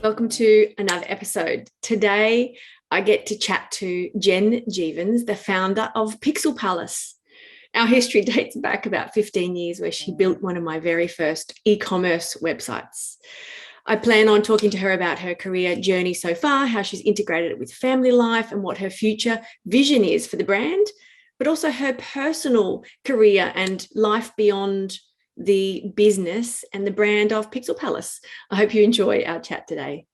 Welcome to another episode. Today, I get to chat to Jen Jeavons, the founder of Pixel Palace. Our history dates back about 15 years, where she built one of my very first e-commerce websites. I plan on talking to her about her career journey so far, how she's integrated it with family life and what her future vision is for the brand, but also her personal career and life beyond the business and the brand of Pixel Palace. I hope you enjoy our chat today.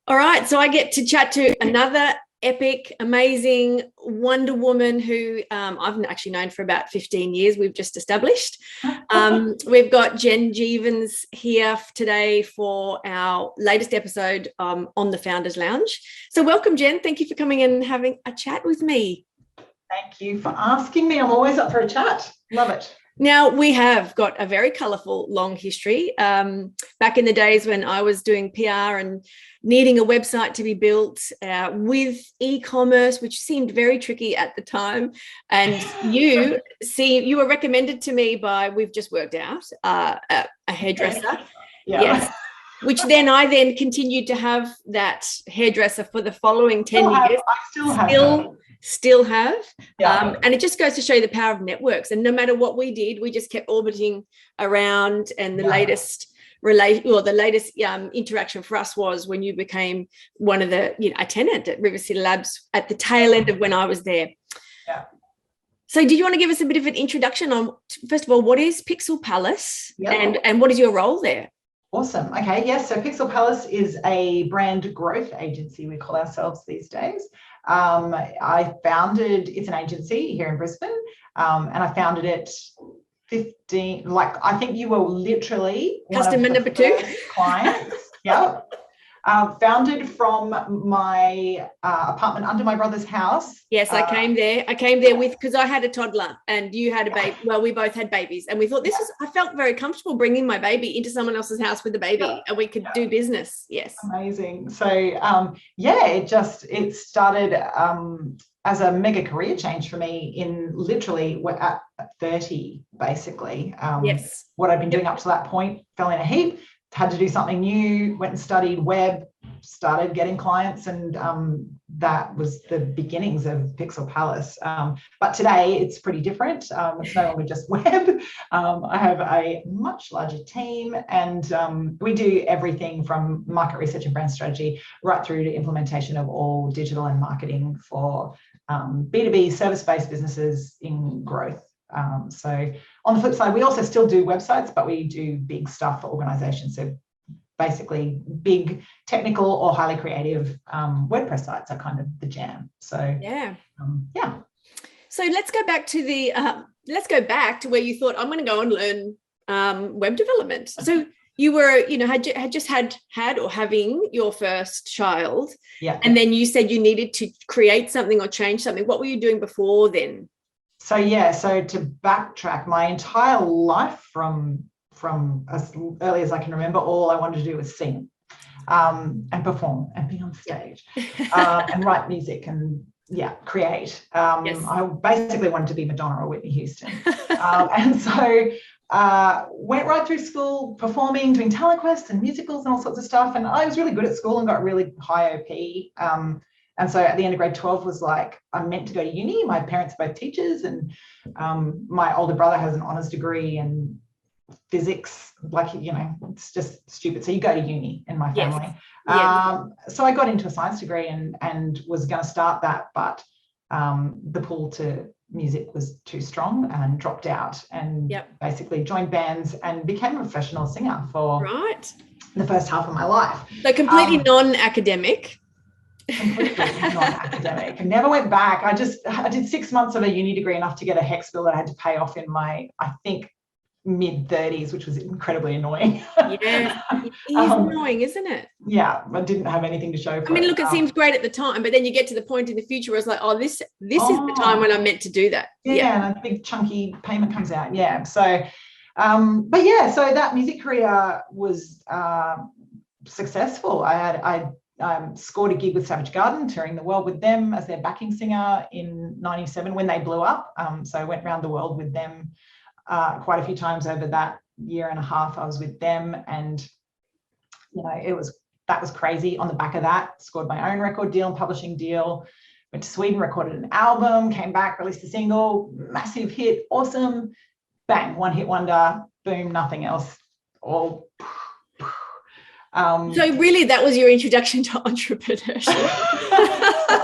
All right, so I get to chat to another epic, amazing Wonder Woman who I've actually known for about 15 years. We've just established. We've got Jen Jeavons here today for our latest episode on the Founders Lounge. So welcome, Jen. Thank you for coming in and having a chat with me. Thank you for asking me. I'm always up for a chat. Love it. Now, we have got a very colourful, long history. Back in the days when I was doing PR and needing a website to be built with e-commerce, which seemed very tricky at the time. And you were recommended to me by, we've just worked out, a hairdresser. Yeah. Yes. Which then I continued to have that hairdresser for the following 10 years. I still have. Yeah. And it just goes to show you the power of networks. And no matter what we did, we just kept orbiting around. And the latest interaction for us was when you became one of the, a tenant at River City Labs at the tail end of when I was there. Yeah. So did you want to give us a bit of an introduction on, first of all, what is Pixel Palace and what is your role there? Awesome. Okay. Yes. So Pixel Palace is a brand growth agency, we call ourselves these days. It's an agency here in Brisbane, and I founded it 15, I think you were literally customer number 2 clients. Yeah. Founded from my apartment under my brother's house. Yes, I came there. Because I had a toddler and you had a baby. Well, we both had babies, and we thought I felt very comfortable bringing my baby into someone else's house with the baby, and we could do business. Yes. Amazing. So, it started as a mega career change for me in literally at 30, basically. Yes. What I'd been doing up to that point fell in a heap. Had to do something new, went and studied web, started getting clients, and that was the beginnings of Pixel Palace. But today it's pretty different. It's no longer just web. I have a much larger team, and we do everything from market research and brand strategy right through to implementation of all digital and marketing for B2B service-based businesses in growth. So on the flip side, we also still do websites, but we do big stuff for organizations. So basically big technical or highly creative WordPress sites are kind of the jam. So yeah. So let's go back to where you thought, I'm going to go and learn web development. So you were, had just had or having your first child. Yeah. And then you said you needed to create something or change something. What were you doing before then? So to backtrack, my entire life from as early as I can remember, all I wanted to do was sing and perform and be on stage and write music and create. Yes. I basically wanted to be Madonna or Whitney Houston. And so went right through school performing, doing talent quests and musicals and all sorts of stuff. And I was really good at school and got really high OP. And so at the end of grade 12 was like, I'm meant to go to uni. My parents are both teachers, and my older brother has an honours degree in physics. It's just stupid. So you go to uni in my family. Yes. So I got into a science degree and was going to start that, but the pull to music was too strong and dropped out and basically joined bands and became a professional singer for the first half of my life. So completely non-academic. Completely non-academic. I never went back. I did 6 months of a uni degree, enough to get a HECS bill that I had to pay off in my, I think, mid-30s, which was incredibly annoying. Yeah, it is annoying, isn't it? Yeah, I didn't have anything to show for it. Look, it seems great at the time, but then you get to the point in the future where it's like, this is the time when I'm meant to do that. Yeah, and a big chunky payment comes out. Yeah, so, so that music career was successful. I scored a gig with Savage Garden, touring the world with them as their backing singer in '97 when they blew up. So I went around the world with them quite a few times over that year and a half I was with them, and it was that was crazy. On the back of that, scored my own record deal and publishing deal. Went to Sweden, recorded an album, came back, released a single, massive hit, awesome. Bang, one hit wonder, boom, nothing else. All. So really, that was your introduction to entrepreneurship.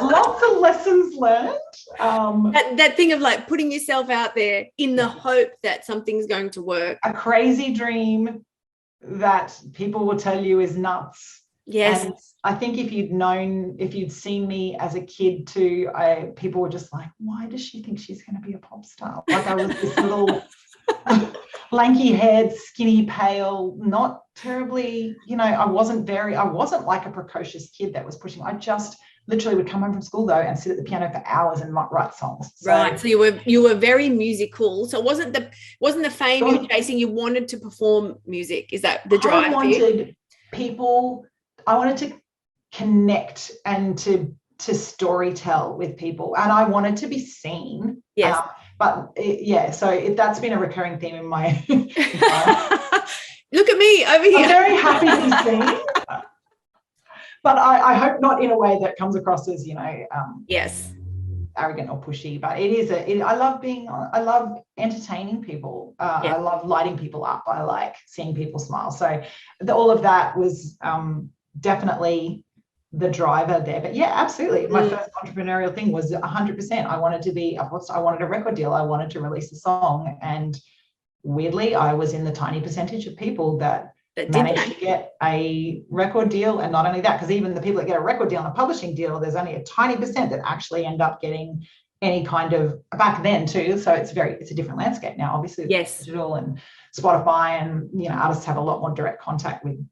Lots of lessons learned. That thing of like putting yourself out there in the hope that something's going to work. A crazy dream that people will tell you is nuts. Yes. And I think if you'd seen me as a kid too, people were just like, why does she think she's going to be a pop star? Like I was this little lanky haired, skinny, pale, not terribly, I wasn't like a precocious kid that was pushing. I just literally would come home from school though and sit at the piano for hours and write songs. Right. So you were very musical. So it wasn't the fame you were chasing, you wanted to perform music. Is that the drive? I wanted to connect and to storytell with people, and I wanted to be seen. Yes. So that's been a recurring theme in my Look at me over here. I'm very happy to be seen. But I hope not in a way that comes across as, yes, arrogant or pushy. But I love entertaining people. I love lighting people up. I like seeing people smile. So all of that was definitely the driver there. But yeah, absolutely. My first entrepreneurial thing was 100%. I wanted a record deal. I wanted to release a song. And weirdly, I was in the tiny percentage of people that managed to get a record deal. And not only that, because even the people that get a record deal and a publishing deal, there's only a tiny percent that actually end up getting any kind of, back then too. So it's a different landscape now, obviously. Yes. Digital and Spotify, and artists have a lot more direct contact with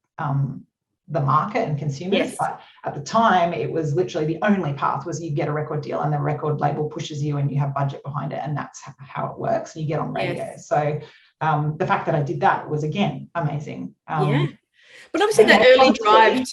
the market and consumers. Yes. But at the time, it was literally the only path was you get a record deal and the record label pushes you and you have budget behind it, and that's how it works. And you get on radio. Yes. So the fact that I did that was, again, amazing. But obviously that early drive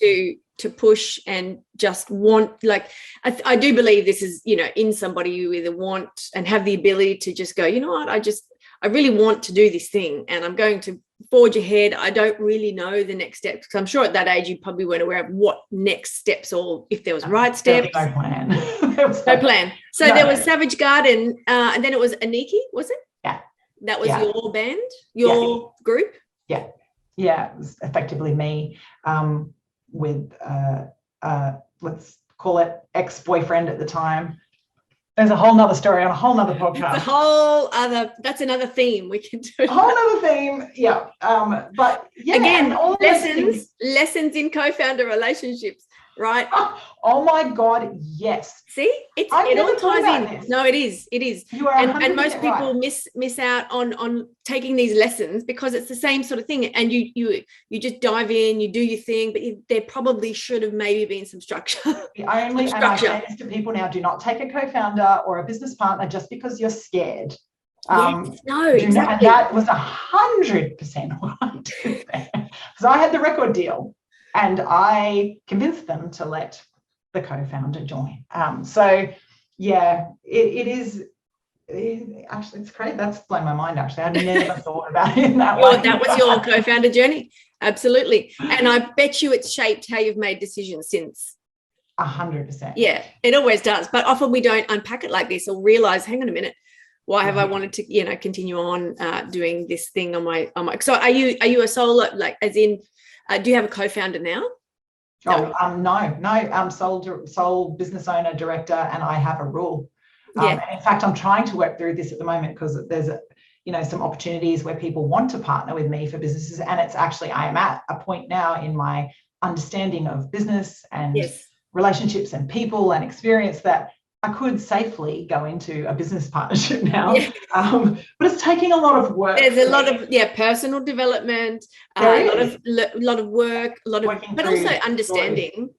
to push and just want, like, I do believe this is, in somebody you either want and have the ability to just go, you know what, I really want to do this thing and I'm going to forge ahead. I don't really know the next steps, because I'm sure at that age you probably weren't aware of what next steps, or if there was right steps. No plan. No plan. So there was Savage Garden, and then it was Aniki, was it? Yeah. That was your band, your group? Yeah. Yeah, it was effectively me with, let's call it ex-boyfriend at the time. There's a whole nother story on a whole nother podcast. That's another theme we can do. A whole nother theme, yeah. But yeah, again, lessons in co-founder relationships, right? Oh my God, yes. See, it all ties in. No, it is. You are, and most people miss out on taking these lessons because it's the same sort of thing. And you just dive in, you do your thing, but there probably should have maybe been some structure. And I say this to people now: do not take a co-founder or a business partner just because you're scared. No, exactly. And that was 100% what I did there. Because I had the record deal, and I convinced them to let the co-founder join. So yeah, it is. Actually, it's great. That's blown my mind. Actually, I never thought about it in that way. That was your co-founder journey, absolutely. And I bet you it's shaped how you've made decisions since. 100%. Yeah, it always does. But often we don't unpack it like this or realize, hang on a minute, why have I wanted to, continue on doing this thing on my. So are you a solo, like, as in, do you have a co-founder now? No. I'm sole business owner, director, and I have a rule. And in fact, I'm trying to work through this at the moment because there's some opportunities where people want to partner with me for businesses, and it's actually, I am at a point now in my understanding of business and relationships and people and experience that I could safely go into a business partnership now. But it's taking a lot of work. There's a lot of personal development, a lot of work, but also understanding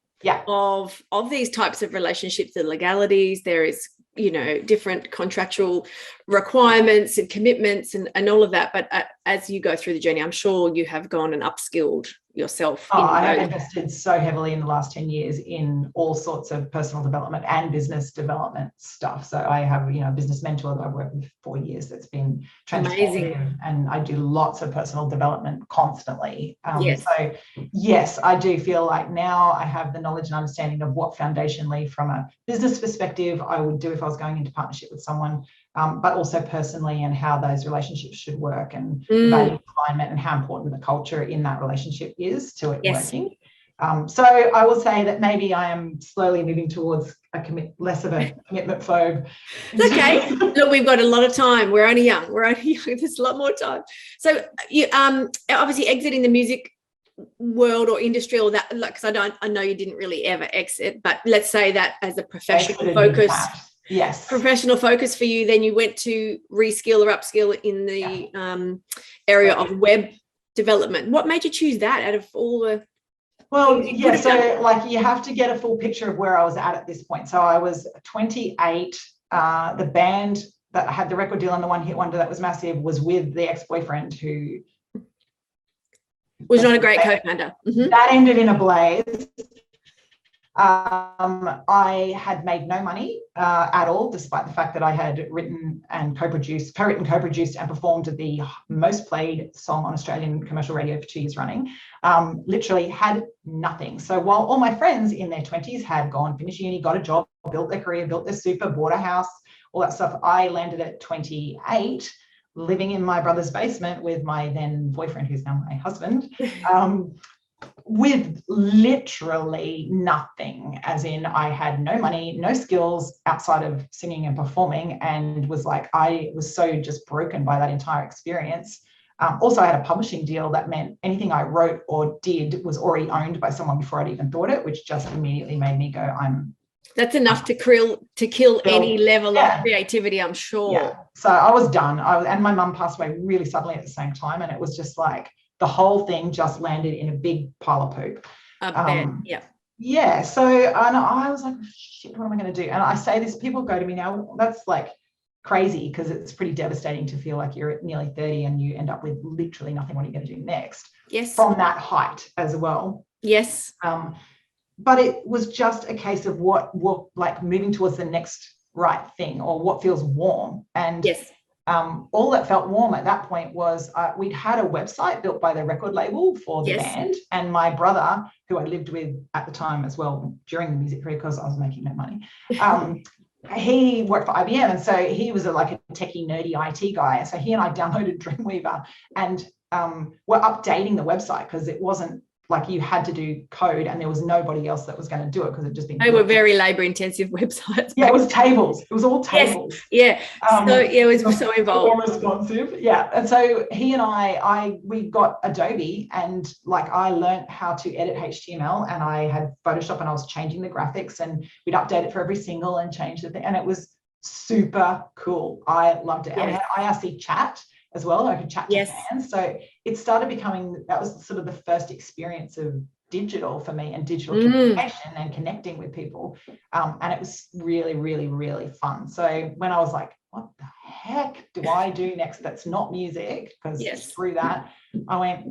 of these types of relationships, the legalities. There is different contractual requirements and commitments and all of that. But as you go through the journey, I'm sure you have gone and upskilled yourself? I have invested so heavily in the last 10 years in all sorts of personal development and business development stuff. So I have, a business mentor that I've worked with for 4 years that's been transformative, and I do lots of personal development constantly. Yes. So yes, I do feel like now I have the knowledge and understanding of what foundationally from a business perspective I would do if I was going into partnership with someone, but also personally, and how those relationships should work, and value alignment, and how important the culture in that relationship is to it working. So I will say that maybe I am slowly moving towards less of a commitment phobe. It's okay. Look, we've got a lot of time. We're only young. There's a lot more time. So you obviously exiting the music world or industry, or that, like, because I know you didn't really ever exit, but let's say that as a professional focus. Yes. Professional focus for you, then you went to reskill or upskill in the area of web development. What made you choose that out of all the... Well, yeah, so like you have to get a full picture of where I was at this point. So I was 28. The band that had the record deal and the one-hit wonder that was massive was with the ex-boyfriend who was not a great co-founder. That ended in a blaze. I had made no money at all, despite the fact that I had written, co-produced, and performed the most played song on Australian commercial radio for 2 years running. Literally had nothing. So while all my friends in their 20s had gone, finished uni, got a job, built their career, built their super, bought a house, all that stuff, I landed at 28, living in my brother's basement with my then boyfriend, who's now my husband. With literally nothing, as in I had no money, no skills outside of singing and performing, and I was so just broken by that entire experience. Also, I had a publishing deal that meant anything I wrote or did was already owned by someone before I'd even thought it, which just immediately made me go, that's enough to kill any level of creativity, I'm sure. Yeah. So I was done. And my mum passed away really suddenly at the same time, and it was just like the whole thing just landed in a big pile of poop. Yeah. So and I was like, shit, what am I going to do? And I say this, people go to me now, that's like crazy, because it's pretty devastating to feel like you're at nearly 30 and you end up with literally nothing. What are you going to do next? Yes. From that height as well. Yes. But it was just a case of what like moving towards the next right thing, or what feels warm. And yes. All that felt warm at that point was we'd had a website built by the record label for the band, and my brother, who I lived with at the time as well during the music career because I was making no money, he worked for IBM, and so he was like a techie, nerdy IT guy. And so he and I downloaded Dreamweaver and were updating the website, because it wasn't like you had to do code and there was nobody else that was going to do it, because it just been... They were very labor intensive websites. Yeah, it was tables. It was all tables. Yes. Yeah. So it was so involved. More responsive. Yeah. And so he and we got Adobe, and like I learned how to edit HTML, and I had Photoshop, and I was changing the graphics, and we'd update it for every single and change the thing. And it was super cool. I loved it. Yes. And we had IRC chat as well. I could chat to fans. So it started becoming, that was sort of the first experience of digital for me, and digital communication and connecting with people. And it was really, really, really fun. So when I was like, what the heck do I do next that's not music? Because through that, I went,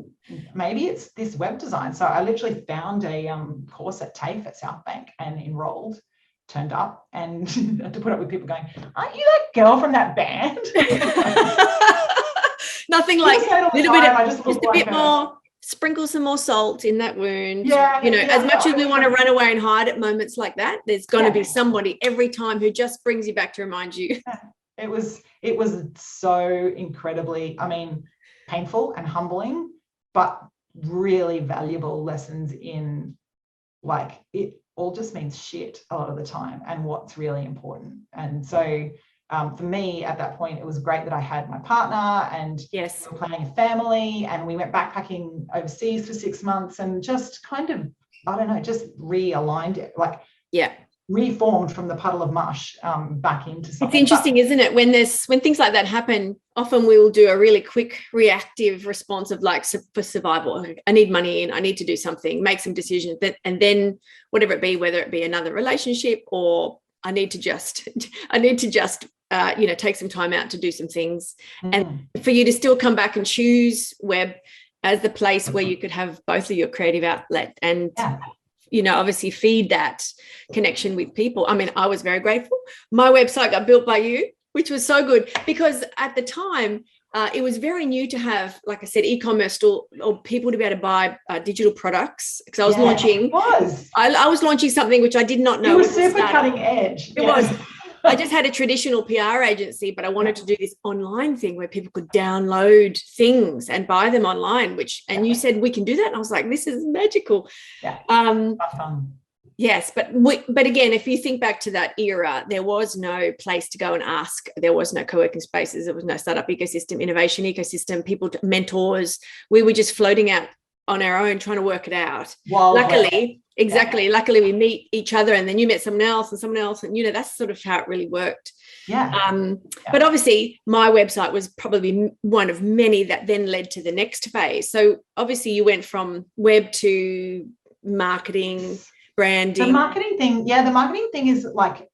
maybe it's this web design. So I literally found a course at TAFE at South Bank and enrolled, turned up, and had to put up with people going, aren't you that girl from that band? Nothing like a little bit of, just a bit more, sprinkle some more salt in that wound. As much as we want to run away and hide at moments like that, there's going to be somebody every time who just brings you back to remind you. It was so incredibly, painful and humbling, but really valuable lessons in, like, it all just means shit a lot of the time, and what's really important. And so for me at that point, it was great that I had my partner, and we were planning a family, and we went backpacking overseas for 6 months, and just kind of, I don't know, just realigned it, like reformed from the puddle of mush back into something. It's interesting, isn't it? When things like that happen, often we will do a really quick reactive response of, like, for survival. I need money in, I need to do something, make some decisions, and then whatever it be, whether it be another relationship, or I need to just take some time out to do some things. And for you to still come back and choose web, as the place where you could have both of your creative outlet and Yeah. obviously feed that connection with people. I mean, I was very grateful. My website got built by you, which was so good, because at the time, it was very new to have, like I said, e-commerce store, or people to be able to buy digital products. Because I was launching. I was launching something which I did not know. It was super cutting edge. It was. I just had a traditional PR agency, but I wanted to do this online thing where people could download things and buy them online. And you said we can do that, and I was like, this is magical. Yeah. Fun. Yes, but again, if you think back to that era, there was no place to go and ask. There was no co-working spaces. There was no startup ecosystem, innovation ecosystem, mentors. We were just floating out on our own, trying to work it out. Luckily, we meet each other, and then you met someone else, and that's sort of how it really worked. But obviously my website was probably one of many that then led to the next phase. So obviously you went from web to marketing, branding. The marketing thing is like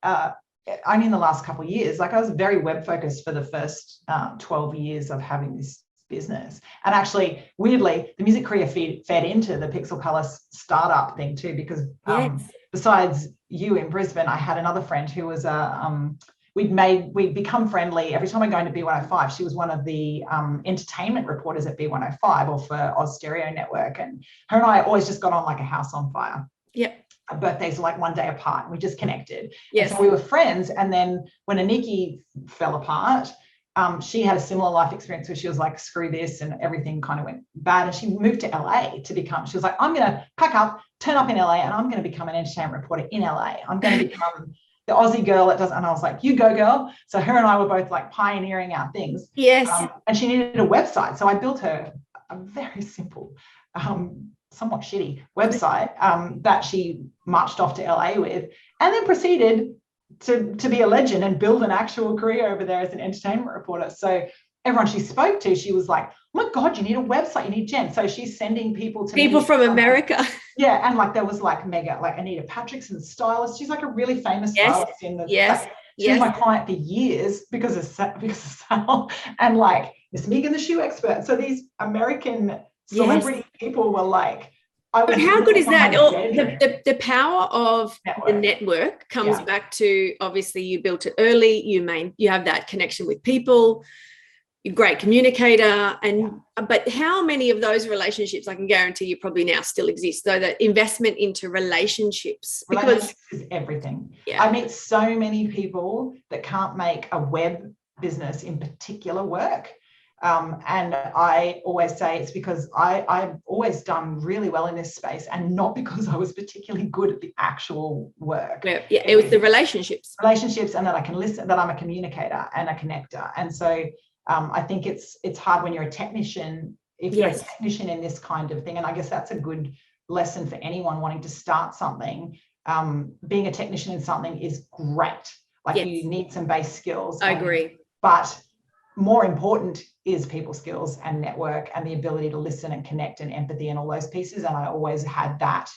only in the last couple of years. Like, I was very web focused for the first 12 years of having this business. And actually, weirdly, the music career fed into the Pixel Palace startup thing too, because besides you in Brisbane, I had another friend who was we'd become friendly. Every time I go into B105, she was one of the entertainment reporters at B105 or for Oz Stereo Network. And her and I always just got on like a house on fire. Yep. Our birthdays were like one day apart, and we just connected. Yes. And so we were friends. And then when Aniki fell apart, she had a similar life experience where she was like, screw this, and everything kind of went bad. And she moved to LA she was like, I'm going to pack up, turn up in LA, and I'm going to become an entertainment reporter in LA. I'm going to become the Aussie girl that does. And I was like, you go, girl. So her and I were both like pioneering our things. Yes. And she needed a website. So I built her a very simple, somewhat shitty website that she marched off to LA with, and then proceeded to be a legend and build an actual career over there as an entertainment reporter. So everyone she spoke to, she was like, oh my God, you need a website, you need Jen. So she's sending people from America. Yeah. And like there was like mega, like Anita Patrickson, stylist. She's like a really famous stylist in the she was my client for years because of Sal, and like Miss Megan the shoe expert. So these American celebrity people were like, but how good is that? The power of the network comes back to, obviously you built it early, you have that connection with people, you're a great communicator, but how many of those relationships, I can guarantee you probably now still exist, though, that investment into relationships is everything. I meet so many people that can't make a web business in particular work. And I always say it's because I've always done really well in this space, and not because I was particularly good at the actual work. It was the relationships, and that I can listen, that I'm a communicator and a connector. And so I think it's hard when you're a technician, if you're a technician in this kind of thing. And I guess that's a good lesson for anyone wanting to start something. Being a technician in something is great. Like you need some base skills. I agree. But more important is people skills and network and the ability to listen and connect and empathy and all those pieces. And I always had that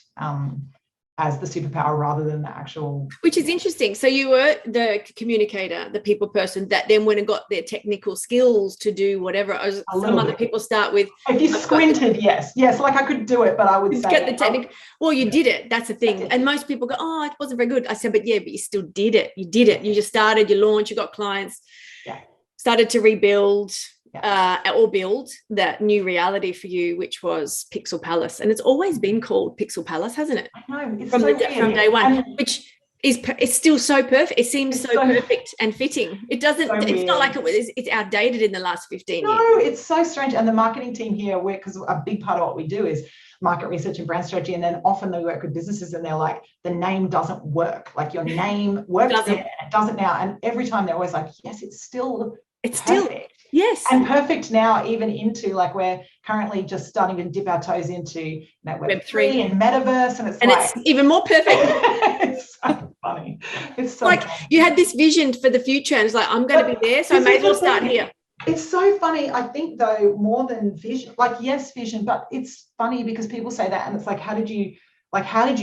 as the superpower rather than the actual. Which is interesting. So you were the communicator, the people person that then went and got their technical skills to do whatever. Some other people start with. If you squinted, yes. Like I could do it, but I would say. Get the technical. Well, you did it. That's the thing. And most people go, oh, it wasn't very good. I said, but you still did it. You did it. You just started, you launched, you got clients. Yeah. Started to rebuild or build that new reality for you, which was Pixel Palace. And it's always been called Pixel Palace, hasn't it? I know. It's from day one, which is, it's still so perfect. It seems so perfect and fitting. It doesn't, it's not like it's outdated in the last 15 years. No, it's so strange. And the marketing team here, because a big part of what we do is market research and brand strategy. And then often they work with businesses and they're like, the name doesn't work. Like your name works then, it doesn't now. And every time they're always like, yes, it's still perfect. Yes. And perfect now, even into like we're currently just starting to dip our toes into Web3 and metaverse. And it's even more perfect. It's so funny. It's so like funny. You had this vision for the future and it's like, I'm going to be there. So I may as well start here. It's so funny. I think though, more than vision, like yes, vision, but it's funny because people say that and it's like, how did you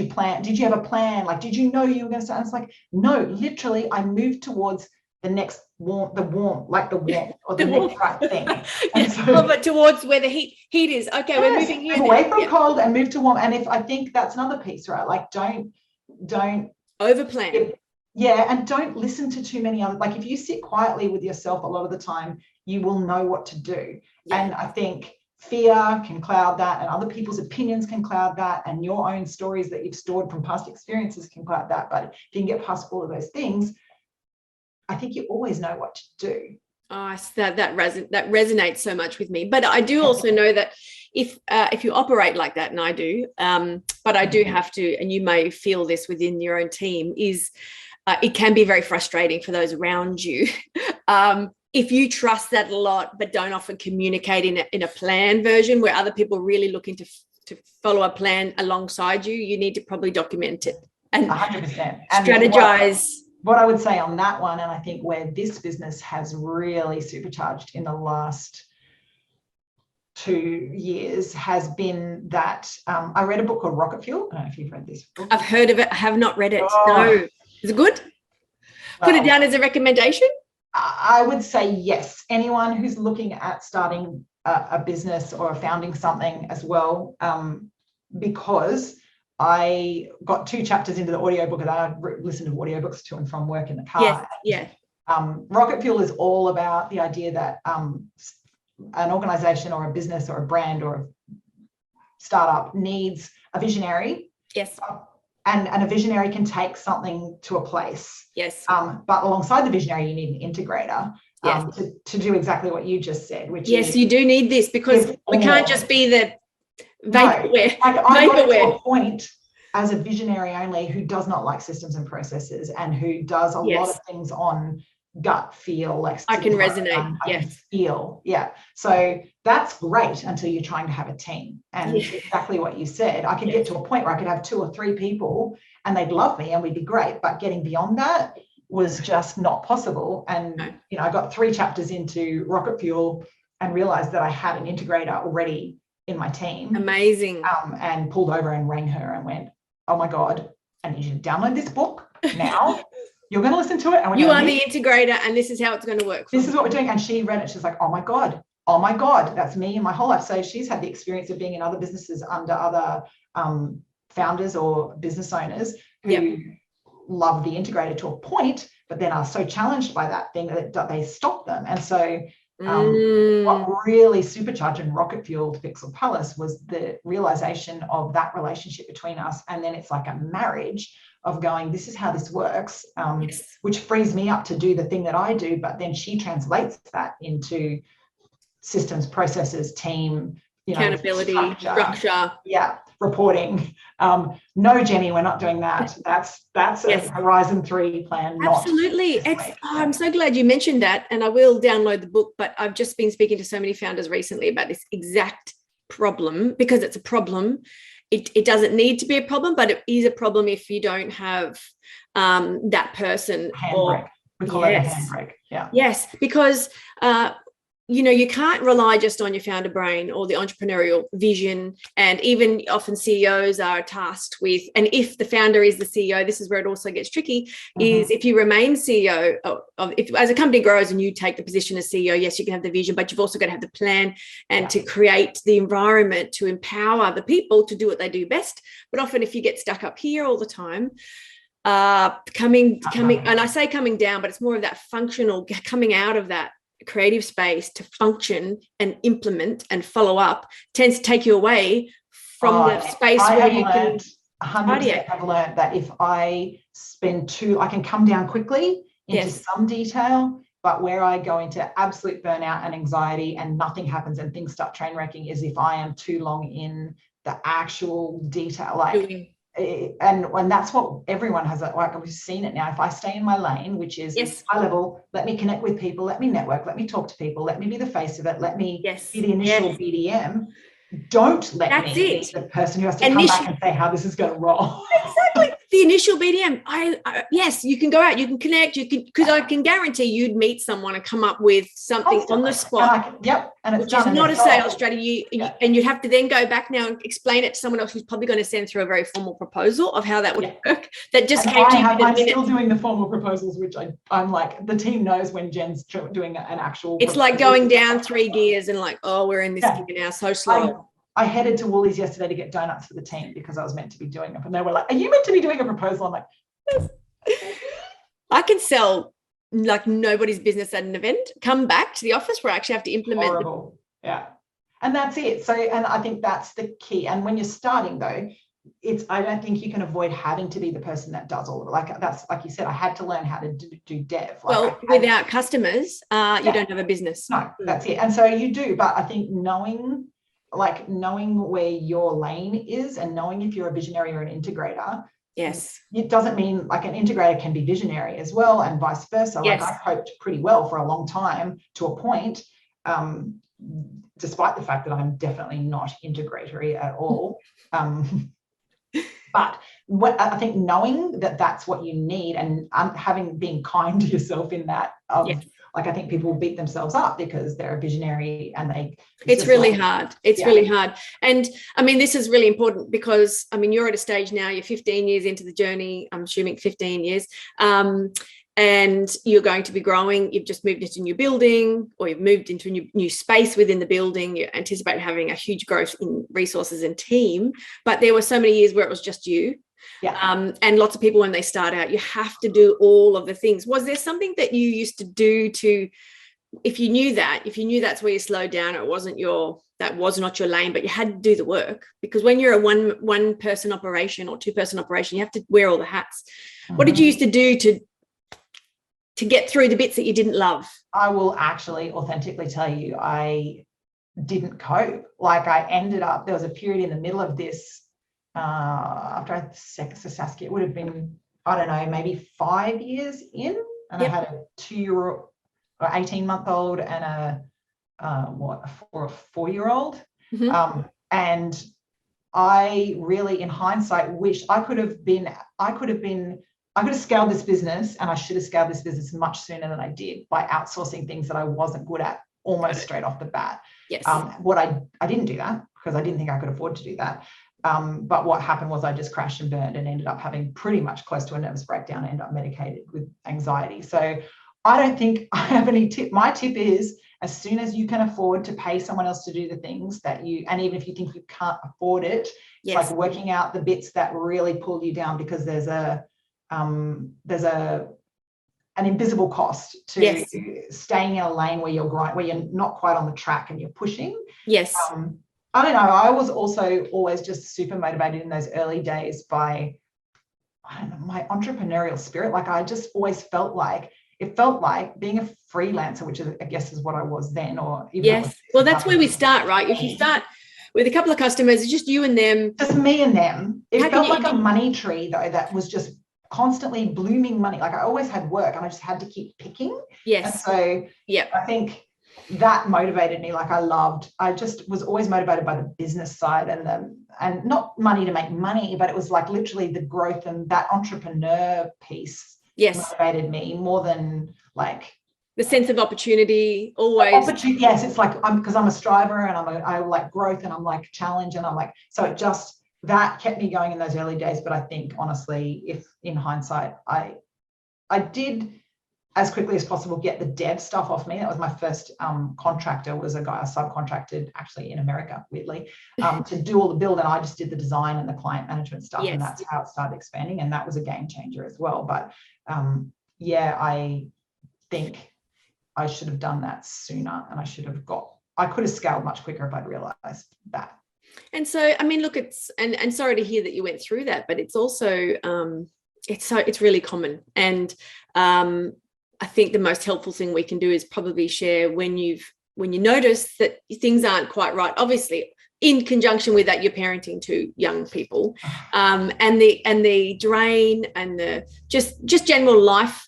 plan? Did you have a plan? Like, did you know you were going to start? And it's like, no, literally I moved towards the next warmth or the next right thing. Yeah. So, but towards where the heat is. Okay, yes, we're moving here. Move away from cold and move to warm. And I think that's another piece, right? Like don't overplan. And don't listen to too many other, like if you sit quietly with yourself a lot of the time, you will know what to do. Yeah. And I think fear can cloud that, and other people's opinions can cloud that, and your own stories that you've stored from past experiences can cloud that. But if you can get past all of those things, I think you always know what to do. Oh, that resonates so much with me. But I do also know that if you operate like that, and I do, but I do have to, and you may feel this within your own team, is it can be very frustrating for those around you. If you trust that a lot, but don't often communicate in a plan version where other people are really looking to follow a plan alongside you, you need to probably document it and 100%. Strategize. What I would say on that one, and I think where this business has really supercharged in the last 2 years, has been that I read a book called Rocket Fuel. I don't know if you've read this book. I've heard of it. I have not read it. No. Is it good? Put it down as a recommendation? I would say yes. Anyone who's looking at starting a business or founding something as well, because I got 2 chapters into the audiobook and I listened to audiobooks to and from work in the car. Yes, yeah. Rocket Fuel is all about the idea that an organization or a business or a brand or a startup needs a visionary. Yes. And a visionary can take something to a place. Yes. But alongside the visionary, you need an integrator. Yes. To do exactly what you just said, which yes, is, you do need this, because we can't just be the vaporware. I got to a point as a visionary only who does not like systems and processes and who does a lot of things on gut feel. Like I can resonate. I can feel. Yeah. So that's great until you're trying to have a team. And exactly what you said, I could get to a point where I could have 2 or 3 people and they'd love me and we'd be great. But getting beyond that was just not possible. And, I got 3 chapters into Rocket Fuel and realized that I had an integrator already in my team. Amazing. And pulled over and rang her and went, oh my God, I need you to download this book now. You're going to listen to it. And you are the integrator and this is how it's going to work. This is what we're doing. And she read it. She's like, oh my God, that's me in my whole life. So she's had the experience of being in other businesses under other founders or business owners who love the integrator to a point, but then are so challenged by that thing that they stop them. And so what really supercharged and rocket fueled Pixel Palace was the realization of that relationship between us. And then it's like a marriage of going, this is how this works, which frees me up to do the thing that I do. But then she translates that into systems, processes, team, accountability, structure. Yeah, reporting. No, Jenny, we're not doing that. That's a Horizon 3 plan. Absolutely. I'm so glad you mentioned that, and I will download the book, but I've just been speaking to so many founders recently about this exact problem, because it's a problem. It doesn't need to be a problem, but it is a problem if you don't have that person. Handbrake. We call it a handbrake. Yeah. Yes, because you can't rely just on your founder brain or the entrepreneurial vision. And even often CEOs are tasked with, and if the founder is the CEO, this is where it also gets tricky, is if you remain CEO, as a company grows and you take the position as CEO, yes, you can have the vision, but you've also got to have the plan and to create the environment to empower the people to do what they do best. But often if you get stuck up here all the time, coming, and I say coming down, but it's more of that functional, coming out of that creative space to function and implement and follow up, tends to take you away from the space where you can. 100% have learned that if I I can come down quickly into some detail, but where I go into absolute burnout and anxiety and nothing happens and things start train wrecking is if I am too long in the actual detail, and that's what everyone has. Like we've seen it now. If I stay in my lane, which is high level, let me connect with people, let me network, let me talk to people, let me be the face of it, let me be the initial BDM. Don't let me be the person who has to come back and say how this is going to roll. Exactly. the initial BDM, yes, you can go out, you can connect, because I can guarantee you'd meet someone and come up with something on the spot. And it's which is not a sales strategy. Yeah. And you'd have to then go back now and explain it to someone else who's probably going to send through a very formal proposal of how that would work. That just came to you. I'm still doing the formal proposals, which I'm like, the team knows when Jen's doing an actual. It's like going down 3 gears and like, oh, we're in this gear now, so slow. I headed to Woolies yesterday to get donuts for the team because I was meant to be doing them. And they were like, are you meant to be doing a proposal? I'm like, yes. I can sell like nobody's business at an event, come back to the office where I actually have to implement. Horrible. Yeah. And that's it. So, and I think that's the key. And when you're starting though, I don't think you can avoid having to be the person that does all of it. Like that's, like you said, I had to learn how to do dev. Without customers, you don't have a business. No, that's it. And so you do, but I think knowing where your lane is and knowing if you're a visionary or an integrator. Yes. It doesn't mean like an integrator can be visionary as well and vice versa. Yes. Like I coped pretty well for a long time to a point, despite the fact that I'm definitely not integratory at all. But I think knowing that that's what you need and being kind to yourself in that, like I think people beat themselves up because they're a visionary and it's really hard. It's really hard. And I mean, this is really important because I mean, you're at a stage now, you're 15 years into the journey, I'm assuming 15 years, and you're going to be growing. You've just moved into a new building or you've moved into a new space within the building. You anticipate having a huge growth in resources and team, but there were so many years where it was just you. Yeah. And lots of people, when they start out, you have to do all of the things. Was there something that you used to do if you knew that's where you slowed down, that was not your lane, but you had to do the work? Because when you're a one person operation or 2-person operation, you have to wear all the hats. Mm-hmm. What did you used to do to get through the bits that you didn't love? I will actually authentically tell you, I didn't cope. Like I ended up, there was a period in the middle of this, after I Saskia, it would have been, I don't know, maybe 5 years in, and I had a 2-year-old or 18-month-old and a 4-year-old. Mm-hmm. And I really, in hindsight, wish I could have scaled this business, and I should have scaled this business much sooner than I did by outsourcing things that I wasn't good at almost straight off the bat. Yes. I didn't do that because I didn't think I could afford to do that. But what happened was I just crashed and burned and ended up having pretty much close to a nervous breakdown. I ended up medicated with anxiety. So I don't think I have any tip. My tip is, as soon as you can afford to pay someone else to do the things that and even if you think you can't afford it, it's like working out the bits that really pull you down, because there's an invisible cost to staying in a lane where you're not quite on the track and you're pushing. Yes. I don't know. I was also always just super motivated in those early days by, I don't know, my entrepreneurial spirit. Like I just always felt like being a freelancer, which is, I guess, is what I was then, or even well, that's where we start, right? If you start with a couple of customers, it's just you and them, just me and them. It felt like a money tree though, that was just constantly blooming money. Like I always had work and I just had to keep picking. Yes. And so I think that motivated me. Like I just was always motivated by the business side and not money to make money, but it was like literally the growth and that entrepreneur pice motivated me more than like the sense of opportunity. Always. Yes, it's like because I'm a striver and I like growth and I'm like challenge and I'm like, so it just, that kept me going in those early days. But I think honestly, if in hindsight, I did as quickly as possible get the dev stuff off me. That was my first contractor, was a guy I subcontracted actually in America, weirdly, to do all the build, and I just did the design and the client management stuff. And that's how it started expanding, and that was a game changer as well. But I think I should have done that sooner, and I could have scaled much quicker if I'd realized that. And so, I mean, look, it's, and sorry to hear that you went through that, but it's also, it's really common. And I think the most helpful thing we can do is probably share when you notice that things aren't quite right, obviously in conjunction with that, you're parenting 2 young people, and the drain and the just general life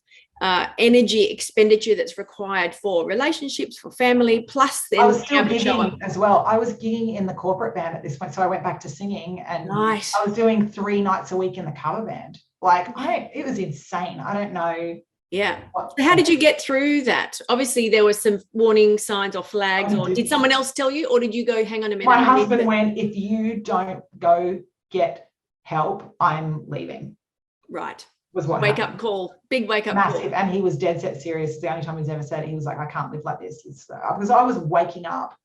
energy expenditure that's required for relationships, for family, plus then I was still gigging as well. I was gigging in the corporate band at this point, so I went back to singing, and I was doing 3 nights a week in the cover band. Like, it was insane. I don't know. Yeah. So how did you get through that? Obviously, there were some warning signs or flags, or did someone else tell you, or did you go, hang on a minute? My husband went, if you don't go get help, I'm leaving. Right. Was what wake happened. Up call, big wake up Massive. call. And he was dead set serious. It's the only time he's ever said it. He was like, I can't live like this. Because I was waking up,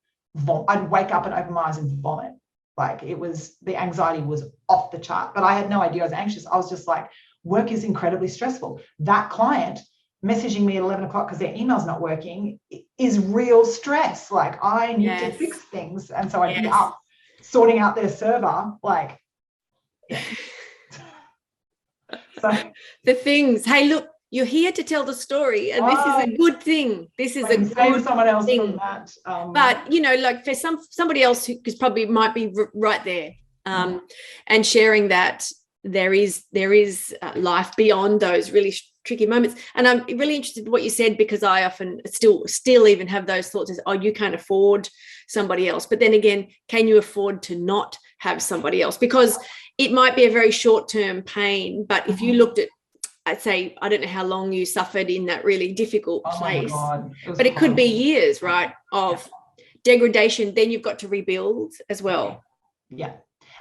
I'd wake up and open my eyes and vomit. Like, it was, the anxiety was off the chart, but I had no idea I was anxious. I was just like, work is incredibly stressful. That client messaging me at 11 o'clock because their email's not working is real stress. Like, I need to fix things. And so I'd be up sorting out their server. Like, yeah. So the things, hey, look, you're here to tell the story, and this is a good thing. This is a good someone else thing. From that. But like for somebody else who probably might be right there, and sharing that there is life beyond those really tricky moments. And I'm really interested in what you said, because I often still even have those thoughts as, oh, you can't afford somebody else. But then again, can you afford to not have somebody else? Because it might be a very short-term pain, but if you looked at, I'd say, I don't know how long you suffered in that really difficult place, but it could be years, right, of degradation. Then you've got to rebuild as well. Yeah.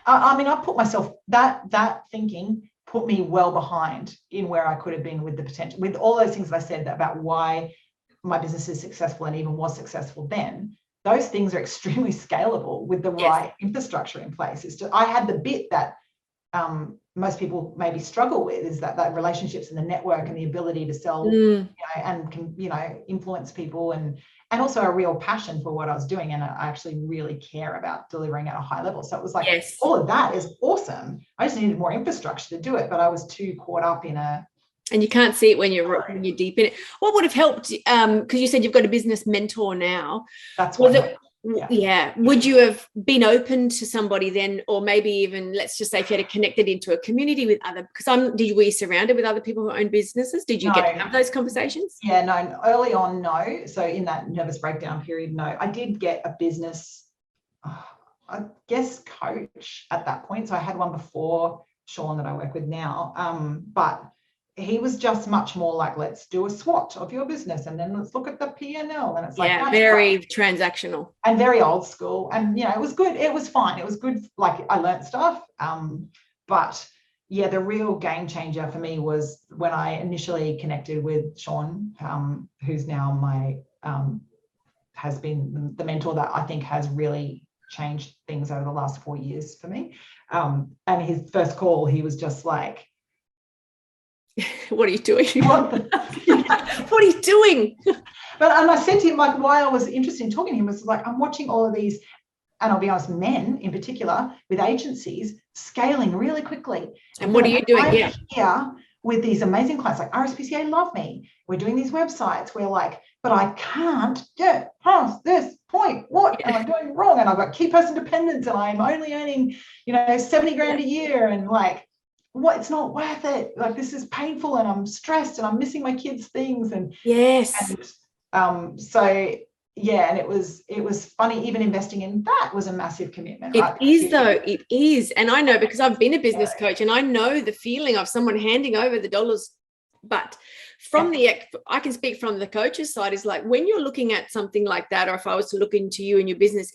I mean, I put myself, that thinking put me well behind in where I could have been with the potential, with all those things that I said about why my business is successful and even was successful then. Those things are extremely scalable with the right infrastructure in place. It's just, I had the bit that most people maybe struggle with, is that relationships and the network and the ability to sell, and can, influence people, and also a real passion for what I was doing. And I actually really care about delivering at a high level. So it was like, all of that is awesome. I just needed more infrastructure to do it, but I was too caught up in and you can't see it when you're deep in it. What would have helped? Because you said you've got a business mentor now. That's what. Would you have been open to somebody then, or maybe even, let's just say, if you had connected into a community with other, because were you surrounded with other people who own businesses? Did you get to have those conversations? Yeah, no, early on, no. So in that nervous breakdown period, no. I did get a business, I guess, coach at that point. So I had one before Sean that I work with now, but he was just much more like, let's do a SWOT of your business, and then let's look at the P&L. And it's like, very transactional and very old school. And it was good. It was fine. It was good. Like, I learned stuff. But yeah, the real game changer for me was when I initially connected with Sean, who's now my has been the mentor that I think has really changed things over the last 4 years for me. And his first call, he was just like, what are you doing? What are you doing? And I said to him, like, why I was interested in talking to him was like, I'm watching all of these, and I'll be honest, men in particular with agencies scaling really quickly. And what are you doing? Here with these amazing clients like RSPCA love me. We're doing these websites. We're like, but I can't get past this point. What am I doing wrong? And I've got key person dependence, and I'm only earning, 70 grand a year, and like, what, it's not worth it. Like, this is painful, and I'm stressed, and I'm missing my kids' things. And so yeah, and it was funny. Even investing in that was a massive commitment. It is, though. It is. And I know, because I've been a business coach, and I know the feeling of someone handing over the dollars. But I can speak from the coach's side, is like, when you're looking at something like that, or if I was to look into you and your business,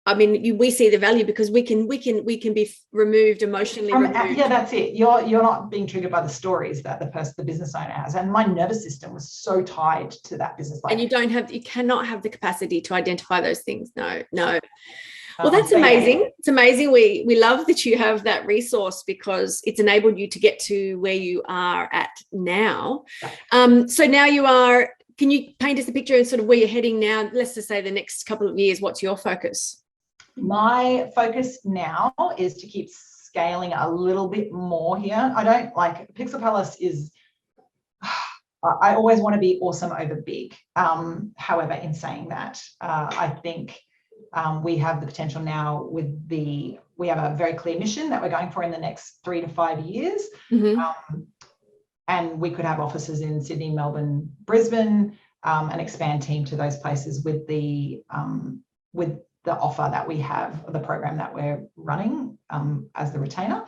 we see the value, because we can be removed, emotionally removed. Yeah, that's it. You're not being triggered by the stories that the business owner has. And my nervous system was so tied to that business. And you cannot have the capacity to identify those things. No. Well, that's amazing. Yeah. It's amazing. We love that you have that resource, because it's enabled you to get to where you are at now. So now can you paint us a picture of sort of where you're heading now? Let's just say the next couple of years. What's your focus? My focus now is to keep scaling a little bit more here. I don't like Pixel Palace is, I always want to be awesome over big. However, in saying that, I think we have the potential now we have a very clear mission that we're going for in the next 3 to 5 years. And we could have offices in Sydney, Melbourne, Brisbane, and expand team to those places with the offer that we have, the program that we're running as the retainer.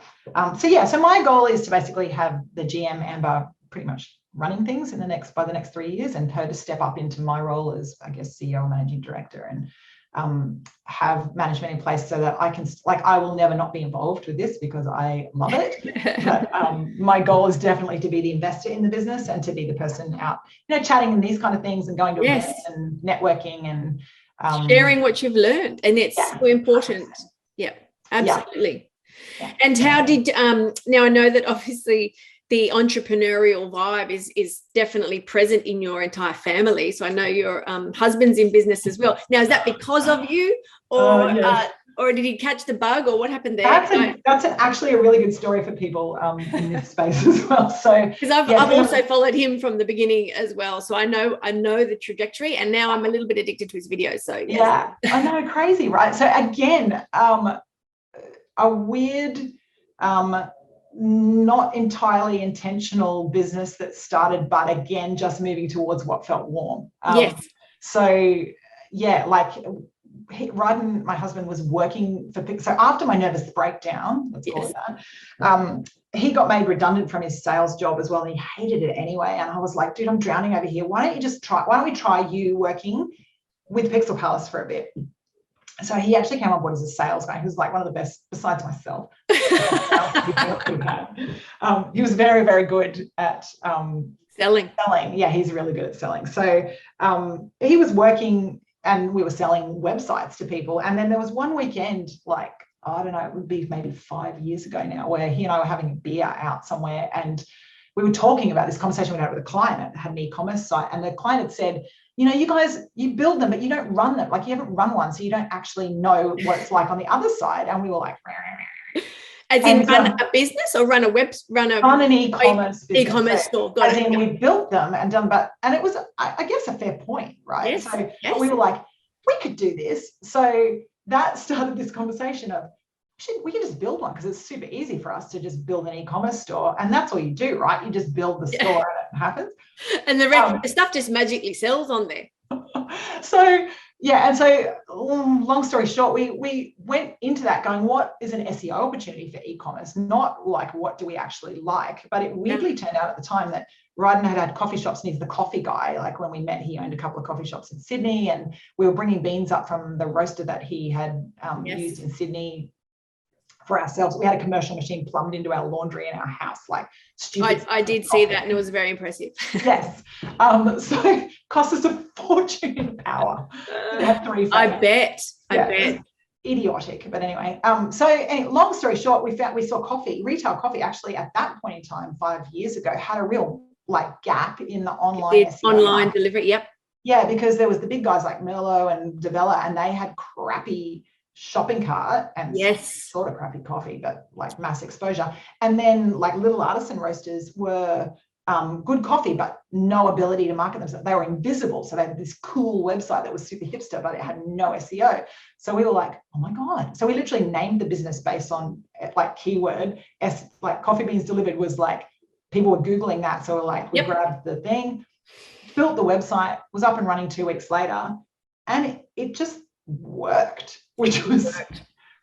So my goal is to basically have the GM Amber pretty much running things by the next 3 years, and her to step up into my role as, I guess, CEO or managing director, and have management in place so that I can, I will never not be involved with this because I love it. But my goal is definitely to be the investor in the business and to be the person out, chatting and these kind of things and going to events and networking and sharing what you've learned. And it's so important. 100%. Yeah, absolutely. Yeah. And how did, now I know that obviously the entrepreneurial vibe is definitely present in your entire family. So I know your husband's in business as well. Now, is that because of you, or did he catch the bug, or what happened there? That's actually a really good story for people in this space as well. So because I've also followed him from the beginning as well, so I know the trajectory, and now I'm a little bit addicted to his videos. So yes. Yeah, I know, crazy, right? So again, a weird. Not entirely intentional business that started, but again, just moving towards what felt warm. So yeah, Ryden, my husband, was working for, so after my nervous breakdown, let's call it that, he got made redundant from his sales job as well, and he hated it anyway. And I was like, dude, I'm drowning over here. Why don't we try you working with Pixel Palace for a bit? So he actually came on board as a sales guy. He was like one of the best, besides myself. He was very, very good at selling. Yeah, he's really good at selling. So he was working, and we were selling websites to people. And then there was one weekend, I don't know, it would be maybe 5 years ago now, where he and I were having a beer out somewhere, and we were talking about this conversation we had with a client that had an e-commerce site, and the client had said, you guys, you build them, but you don't run them. You haven't run one, so you don't actually know what it's like on the other side. And we were like, as in run a business or run an e-commerce business. E-commerce store. Got as in we built them and done, and it was, I guess, a fair point, right? Yes. So we were like, we could do this. So that started this conversation of, we can just build one, because it's super easy for us to just build an e-commerce store, and that's all you do, right? You just build the store and it happens. And the stuff just magically sells on there. So long story short, we went into that going, what is an SEO opportunity for e-commerce? Not what do we actually like? But it weirdly turned out at the time that Ryden had coffee shops, and he's the coffee guy. When we met, he owned a couple of coffee shops in Sydney, and we were bringing beans up from the roaster that he had used in Sydney for ourselves. We had a commercial machine plumbed into our laundry in our house, stupid. I did see that, and it was very impressive. Yes. So it cost us a fortune an hour. We had 3 phones. I bet. Idiotic. But anyway, long story short, we saw retail coffee actually at that point in time, 5 years ago, had a real gap in the online SEO online delivery. Yep. Yeah, because there was the big guys like Merlot and Devella, and they had crappy shopping cart and sort of crappy coffee, but mass exposure. And then little artisan roasters were good coffee, but no ability to market themselves. They were invisible. So they had this cool website that was super hipster, but it had no SEO. So we were like, oh my God. So we literally named the business based on keyword, coffee beans delivered was people were Googling that. So we grabbed the thing, built the website, was up and running 2 weeks later, and it just worked, which was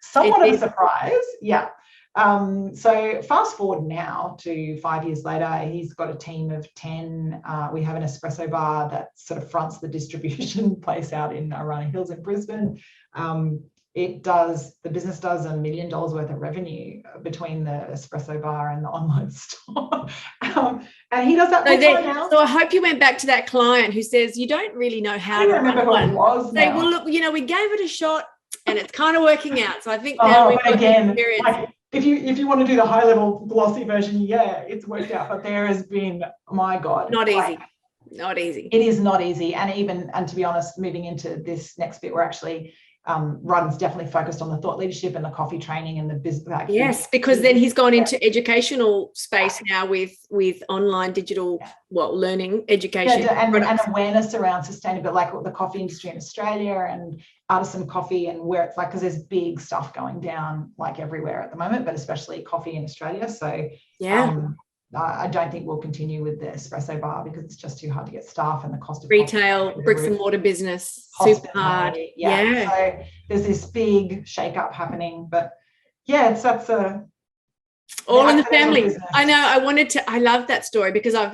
somewhat of a surprise. Yeah. So fast forward now to 5 years later, he's got a team of 10. We have an espresso bar that sort of fronts the distribution place out in Arana Hills in Brisbane. The business does $1 million worth of revenue between the espresso bar and the online store. And he does that full time now. So I hope you went back to that client who says, you don't really know how to remember who it was. Say, well, look, we gave it a shot and it's kind of working out. So I think now we've got experience. If you want to do the high level glossy version, it's worked out. But there has been, my God. Not easy. Not easy. It is not easy. And to be honest, moving into this next bit, we're actually Ryden's definitely focused on the thought leadership and the coffee training and the business. Yes, because then he's gone into educational space now with online digital learning education and awareness around sustainability, the coffee industry in Australia and artisan coffee, and where it's because there's big stuff going down everywhere at the moment, but especially coffee in Australia. So I don't think we'll continue with the espresso bar because it's just too hard to get staff, and the cost of retail, bricks and mortar business, super hard. Yeah. So there's this big shake-up happening, but yeah, that's all in the family. I know. I love that story because I've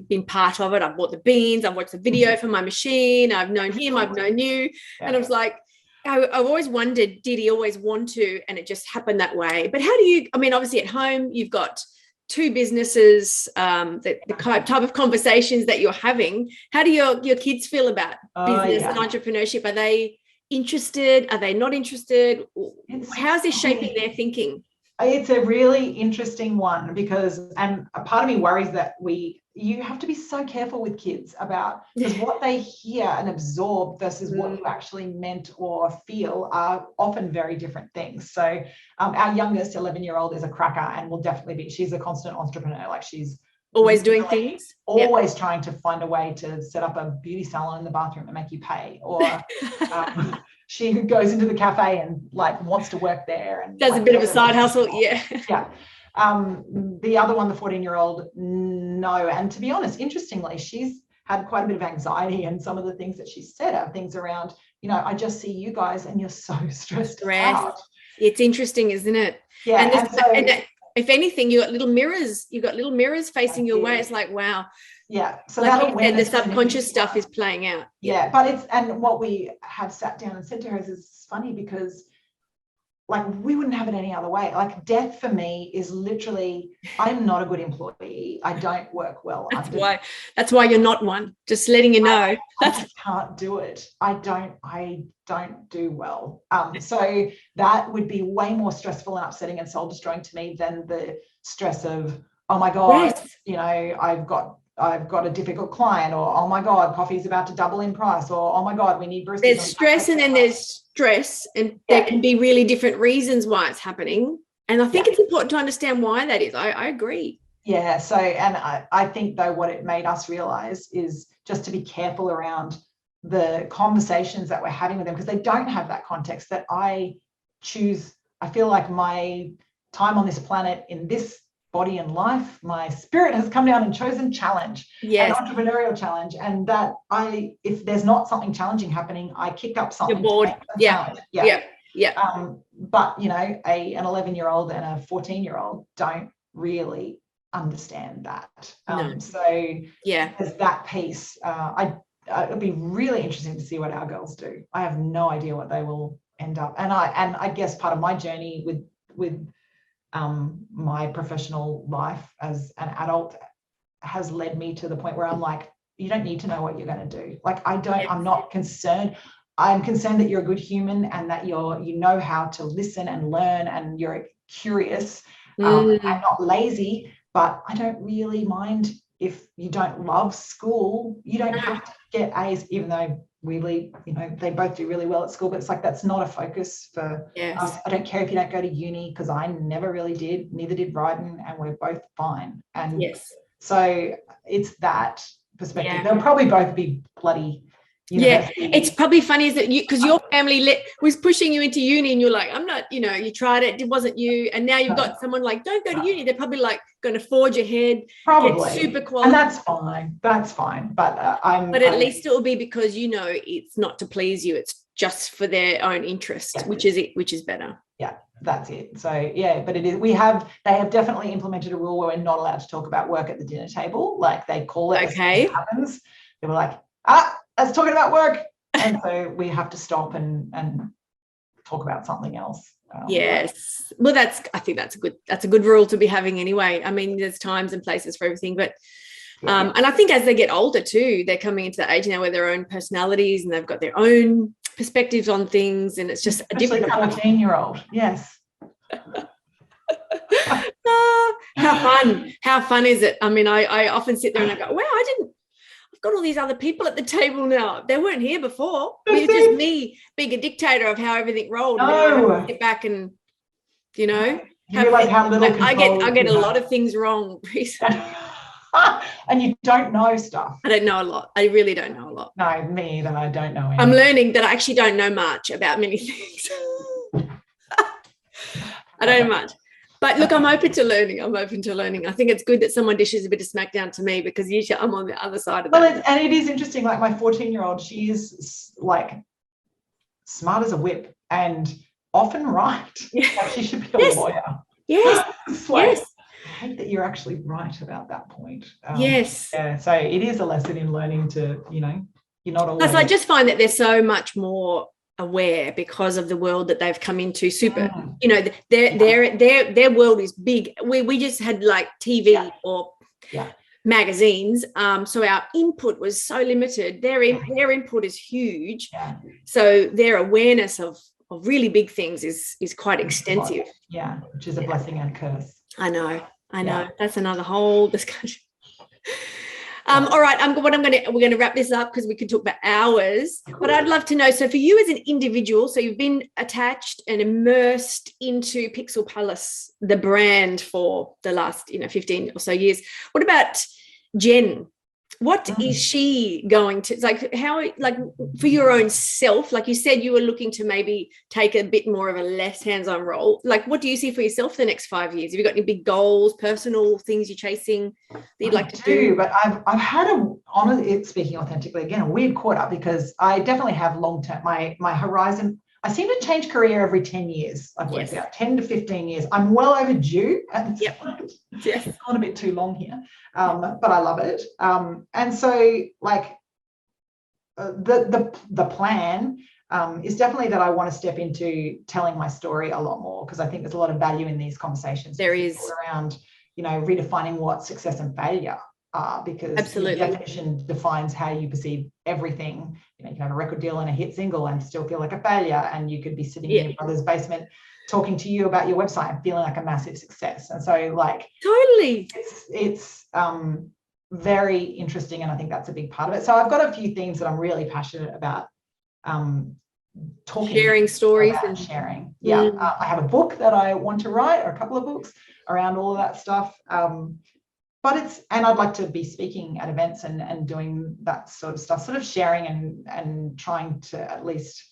been part of it. I've bought the beans. I've watched the video for my machine. I've known him. I've known you. Yeah. And I was like, I've always wondered, did he always want to? And it just happened that way. But how do you, I mean, obviously at home, you've got two businesses, the type of conversations that you're having. How do your kids feel about business and entrepreneurship? Are they interested? Are they not interested? How's this shaping their thinking? It's a really interesting one because, and a part of me worries that you have to be so careful with kids about, because what they hear and absorb versus what you actually meant or feel are often very different things. So our youngest 11-year-old is a cracker and will definitely be, she's a constant entrepreneur. Like she's always doing things, always trying to find a way to set up a beauty salon in the bathroom and make you pay, or she goes into the cafe and like wants to work there and does a bit of a side hustle. Yeah. The other one, the 14-year-old, no. And to be honest, interestingly, she's had quite a bit of anxiety, and some of the things that she said are things around, I just see you guys and you're so stressed out. It's interesting, isn't it? Yeah. And if anything, you got little mirrors facing your way. It's like, wow. Yeah. So like the subconscious stuff is playing out. Yeah. But and what we have sat down and said to her is funny because like we wouldn't have it any other way. Like death for me is literally, I'm not a good employee. I don't work well. That's why you're not one. Just letting you know. I just can't do it. I don't do well. So that would be way more stressful and upsetting and soul destroying to me than the stress of, oh my God, I've got a difficult client, or oh my God, coffee's about to double in price, or oh my God, we need baristas. There's stress and then there's stress, and there can be really different reasons why it's happening. And I think it's important to understand why that is. I agree. Yeah. So, and I think though what it made us realize is just to be careful around the conversations that we're having with them, because they don't have that context that I choose. I feel like my time on this planet, in this body and life, my spirit has come down and chosen challenge, an entrepreneurial challenge, and that if there's not something challenging happening, I kick up something. You're bored. Yeah. But an 11-year-old and a 14-year-old don't really understand that. So there's that piece. It'll be really interesting to see what our girls do. I have no idea what they will end up. And I guess part of my journey with my professional life as an adult has led me to the point where I'm like, you don't need to know what you're going to do. Like, I'm not concerned. I'm concerned that you're a good human and that you know how to listen and learn and you're curious and not lazy. But I don't really mind if you don't love school. You don't have to get A's, even though they both do really well at school, but it's like, that's not a focus for us. I don't care if you don't go to uni, because I never really did, neither did Bryden, and we're both fine. And so it's that perspective. They'll probably both be bloody university. It's probably funny is that because your family was pushing you into uni and you're like, I'm not, you tried it wasn't you, and now you've got someone like, don't go to uni. They're probably like going to forge ahead, probably super quality, and that's fine. But at least it will be because it's not to please you, it's just for their own interest, which is better. That's it. So but it is, they have definitely implemented a rule where we're not allowed to talk about work at the dinner table. Like, they call it, it happens, they were like, that's talking about work, and so we have to stop and talk about something else. Well, I think that's a good rule to be having anyway. I mean, there's times and places for everything, but and I think as they get older too, they're coming into the age now where their own personalities and they've got their own perspectives on things, and it's just especially a different 14-year-old. Yes. How fun is it? I mean, I often sit there and I go, wow, I've got all these other people at the table now. They weren't here before. It was just me being a dictator of how everything rolled. No. Sit back and, you realize how little I get a lot of things wrong. And you don't know stuff. I don't know a lot. I really don't know a lot. No, me either. I don't know anything. I'm learning that I actually don't know much about many things. I don't know much. But look, I'm open to learning. I think it's good that someone dishes a bit of smackdown to me, because usually I'm on the other side of that. Well, and it is interesting. Like my 14-year-old, she is like smart as a whip and often right. Like she should be a lawyer. Yes. It's like, I hate that you're actually right about that point. Yes. Yeah. So it is a lesson in learning to, you know, you're not always. Plus, I just find that they're so much more aware because of the world that they've come into. You know, their world is big. We just had like TV or magazines, so our input was so limited. Their input is huge, so their awareness of really big things is quite extensive. Which is a blessing and a curse. I know. That's another whole discussion. All right, we're going to wrap this up because we could talk about hours. But I'd love to know, so for you as an individual, so you've been attached and immersed into Pixel Palace, the brand, for the last 15 or so years. What about Jen? What is she going to, like, how, like, for your own self, like you said, you were looking to maybe take a bit more of a less hands-on role. Like, what do you see for yourself the next 5 years? Have you got any big goals, personal things you're chasing that you'd like to do? But I've had speaking authentically again, a weird quarter, because I definitely have long-term, my horizon. I seem to change career every 10 years. I've worked out 10 to 15 years. I'm well overdue. It's gone a bit too long here, but I love it. And so, like, the plan is definitely that I want to step into telling my story a lot more, because I think there's a lot of value in these conversations. There is around, redefining what success and failure are, because absolutely, the definition defines how you perceive everything. You can have a record deal and a hit single and still feel like a failure, and you could be sitting in your brother's basement talking to you about your website and feeling like a massive success. And so, like, totally, it's very interesting, and I think that's a big part of it. So I've got a few themes that I'm really passionate about, sharing stories and sharing. I have a book that I want to write, or a couple of books around all of that stuff. But I'd like to be speaking at events and doing that sort of stuff, sort of sharing and trying to at least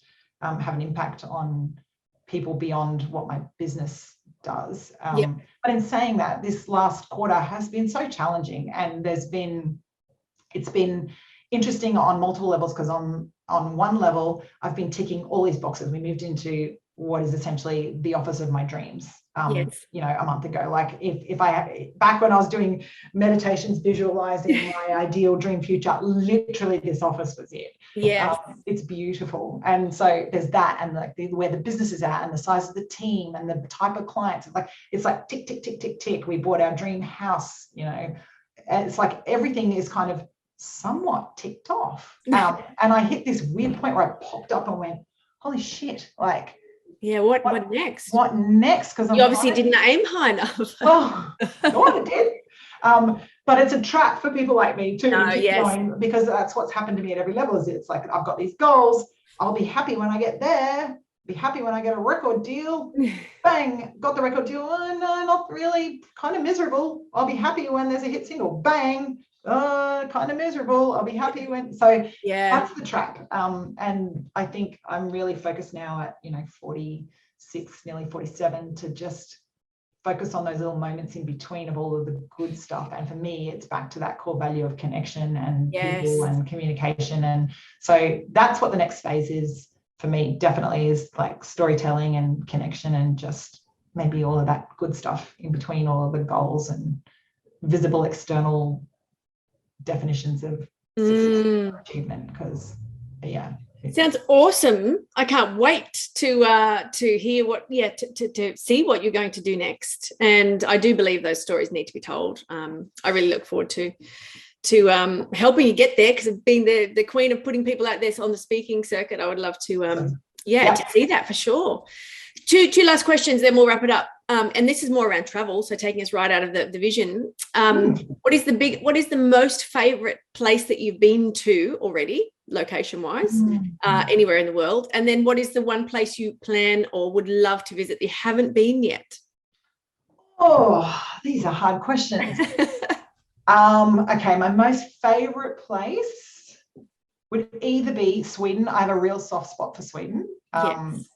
have an impact on people beyond what my business does. But in saying that, this last quarter has been so challenging, and it's been interesting on multiple levels, because on one level, I've been ticking all these boxes. We moved into what is essentially the office of my dreams, a month ago. Like, if I back when I was doing meditations, visualizing my ideal dream future, literally this office was it. It's beautiful. And so there's that, and like where the business is at, and the size of the team, and the type of clients. It's like tick, tick, tick, tick, tick. We bought our dream house, and it's like everything is kind of somewhat ticked off. And I hit this weird point where I popped up and went, holy shit, like, what next? What next? Because you obviously didn't aim high enough. Well, I did. But it's a trap for people like me too. Going, because that's what's happened to me at every level. It's like, I've got these goals. I'll be happy when I get there. Be happy when I get a record deal. Bang, got the record deal. Oh, no, not really. Kind of miserable. I'll be happy when there's a hit single. Bang. Kind of miserable. I'll be happy when. So that's the trap. And I think I'm really focused now at 46, nearly 47, to just focus on those little moments in between of all of the good stuff. And for me, it's back to that core value of connection and people and communication. And so that's what the next phase is for me. Definitely is like storytelling and connection, and just maybe all of that good stuff in between all of the goals and visible external definitions of success or achievement. Because sounds awesome. I can't wait to hear to see what you're going to do next. And I do believe those stories need to be told. I really look forward to helping you get there, because being the queen of putting people out there on the speaking circuit, I would love to to see that for sure. Two last questions, then we'll wrap it up. And this is more around travel, so taking us right out of the vision. What is the most favorite place that you've been to already, location-wise, anywhere in the world? And then what is the one place you plan or would love to visit that you haven't been yet? Oh, these are hard questions. Okay, my most favorite place. would either be Sweden. I have a real soft spot for Sweden,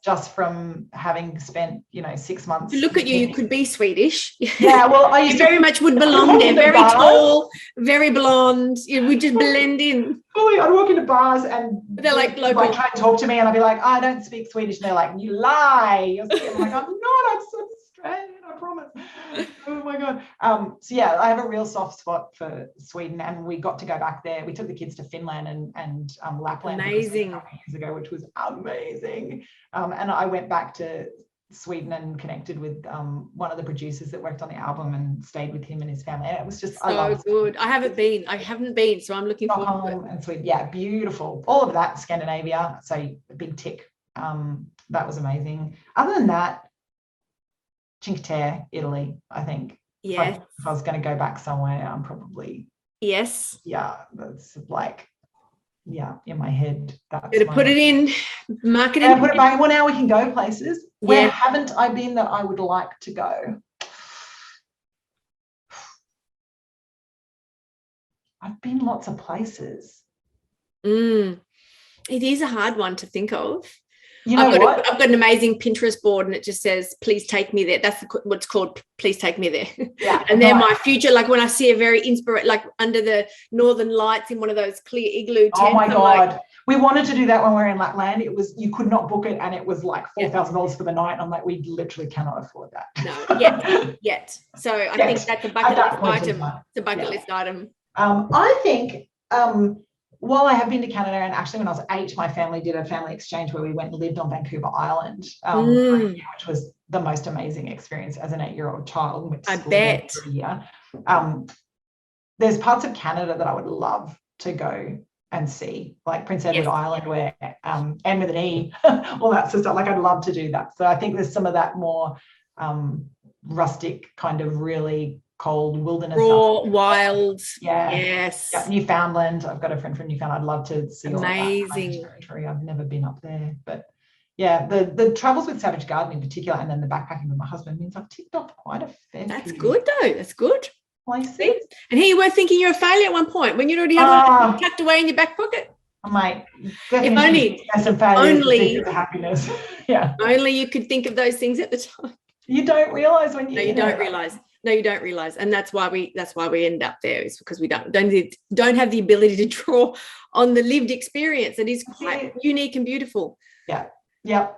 just from having spent, 6 months. Look at you could be Swedish. Yeah, well, you very much would belong there. Very tall, very blonde. You would just blend in. Oh, I'd walk into bars and they're like local. Try and talk to me, and I'd be like, I don't speak Swedish. And they're like, you lie. I'm like, I'm not. I'm so Australian, I promise. Oh my God. So yeah, I have a real soft spot for Sweden, and we got to go back there. We took the kids to Finland and Lapland amazing a couple years ago, which was amazing. And I went back to Sweden and connected with one of the producers that worked on the album and stayed with him and his family. And it was just so good. I haven't been, so I'm looking forward to it. And Sweden, yeah, beautiful. All of that, Scandinavia, so a big tick. That was amazing. Other than that, Cinque Terre, Italy, I think. Yes. If I was going to go back somewhere, I'm probably. Yes. Yeah, that's like, in my head. That's better put it in, mark it in. And put it back. Well, now we can go places. Where haven't I been that I would like to go? I've been lots of places. It is a hard one to think of. You know what? I've got an amazing Pinterest board, and it just says, please take me there. That's what's called, please take me there. Yeah. And they're my future, like when I see a very like under the northern lights in one of those clear igloo tents. Oh my God. We wanted to do that when we were in Lapland. It was, you could not book it, and it was like $4,000 for the night. And I'm like, we literally cannot afford that. No, yet. So I think that's a bucket list item. It's a bucket list item. I think, while I have been to Canada, and actually when I was 8, my family did a family exchange where we went and lived on Vancouver Island, which was the most amazing experience as an 8-year-old child. I bet. For a year. There's parts of Canada that I would love to go and see, like Prince Edward Island, where and with an E, all that sort of stuff. Like, I'd love to do that. So I think there's some of that more rustic kind of really cold wilderness, raw, wild. Yes. Yeah, Newfoundland. I've got a friend from Newfoundland. I'd love to see amazing all that territory. I've never been up there, but yeah, the travels with Savage Garden in particular, and then the backpacking with my husband means I've ticked off quite a fair. That's good though. That's good. Places. And here you were thinking you're a failure at one point when you'd already had one tucked away in your back pocket. I'm like, if only happiness. Yeah. Only you could think of those things at the time. You don't realize when you. No, you don't realize. No, you don't realize, and that's why we end up there, is because we don't have the ability to draw on the lived experience. It is quite unique and beautiful. Yeah. Yeah.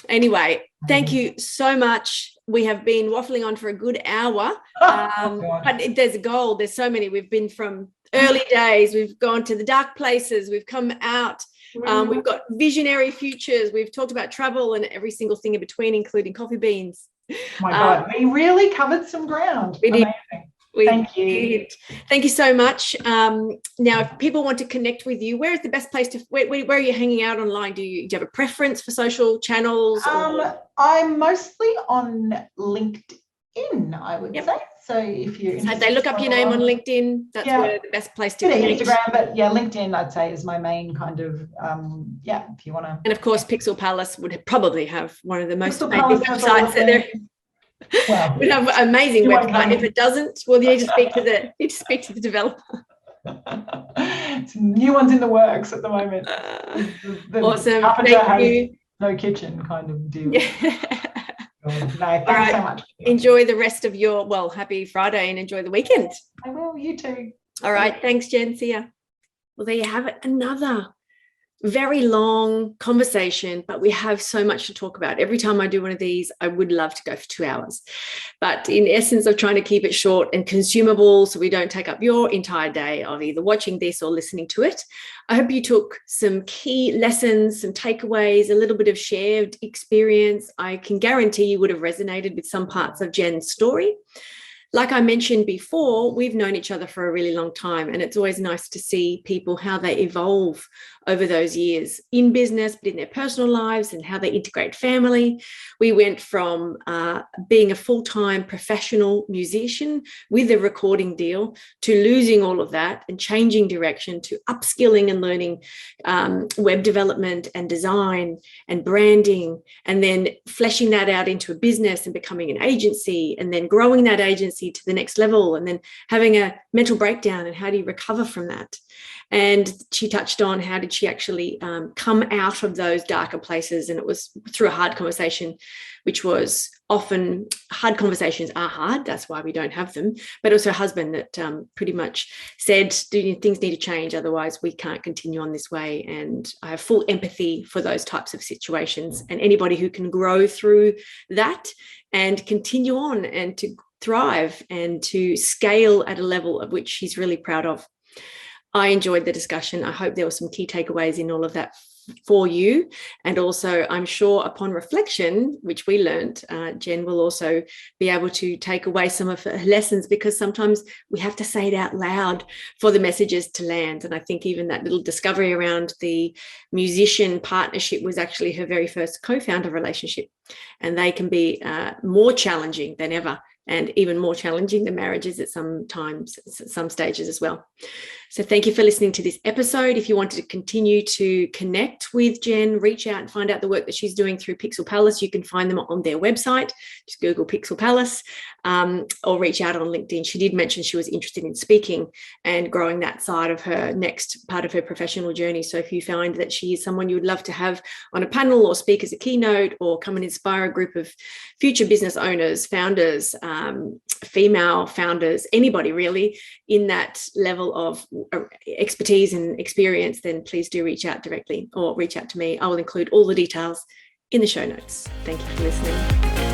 Anyway, thank you so much. We have been waffling on for a good hour, but there's a goal. There's so many. We've been from early days. We've gone to the dark places. We've come out. We've got visionary futures. We've talked about travel and every single thing in between, including coffee beans. Oh my God, we really covered some ground. Amazing. Thank you. Thank you so much. Now, if people want to connect with you, where is the best place to, where are you hanging out online? Do you have a preference for social channels? I'm mostly on LinkedIn, I would say. So if you they look up your name on LinkedIn, that's where the best place to connect. Instagram, but LinkedIn I'd say is my main kind of if you want to. And of course, Pixel Palace would probably have one of the most amazing websites that there. Well, we'd have an amazing website. If it doesn't, well, you need to speak to the developer. New ones in the works at the moment. Awesome. Thank you. No kitchen kind of deal. No, thanks so much. Enjoy the rest of your, happy Friday, and enjoy the weekend. I will, you too. All right. Thanks, Jen. See ya. Well, there you have it. Another very long conversation, but we have so much to talk about. Every time I do one of these, I would love to go for 2 hours. But in essence, I'm trying to keep it short and consumable so we don't take up your entire day of either watching this or listening to it. I hope you took some key lessons, some takeaways, a little bit of shared experience. I can guarantee you would have resonated with some parts of Jen's story. Like I mentioned before, we've known each other for a really long time, and it's always nice to see people, how they evolve over those years in business, but in their personal lives and how they integrate family. We went from being a full-time professional musician with a recording deal to losing all of that and changing direction to upskilling and learning web development and design and branding, and then fleshing that out into a business and becoming an agency, and then growing that agency to the next level, and then having a mental breakdown and how do you recover from that. And she touched on how did she actually come out of those darker places, and it was through a hard conversation, which was often hard conversations are hard. That's why we don't have them. But also a husband that pretty much said things need to change, otherwise we can't continue on this way. And I have full empathy for those types of situations, and anybody who can grow through that and continue on and to thrive and to scale at a level of which he's really proud of. I enjoyed the discussion. I hope there were some key takeaways in all of that for you. And also, I'm sure upon reflection, which we learned, Jen will also be able to take away some of her lessons, because sometimes we have to say it out loud for the messages to land. And I think even that little discovery around the musician partnership was actually her very first co-founder relationship. And they can be more challenging than ever, and even more challenging than marriages at some stages as well. So thank you for listening to this episode. If you wanted to continue to connect with Jen, reach out and find out the work that she's doing through Pixel Palace. You can find them on their website. Just Google Pixel Palace, or reach out on LinkedIn. She did mention she was interested in speaking and growing that side of her next part of her professional journey. So if you find that she is someone you would love to have on a panel or speak as a keynote or come and inspire a group of future business owners, founders, female founders, anybody really in that level of expertise and experience, then please do reach out directly or reach out to me. I will include all the details in the show notes. Thank you for listening.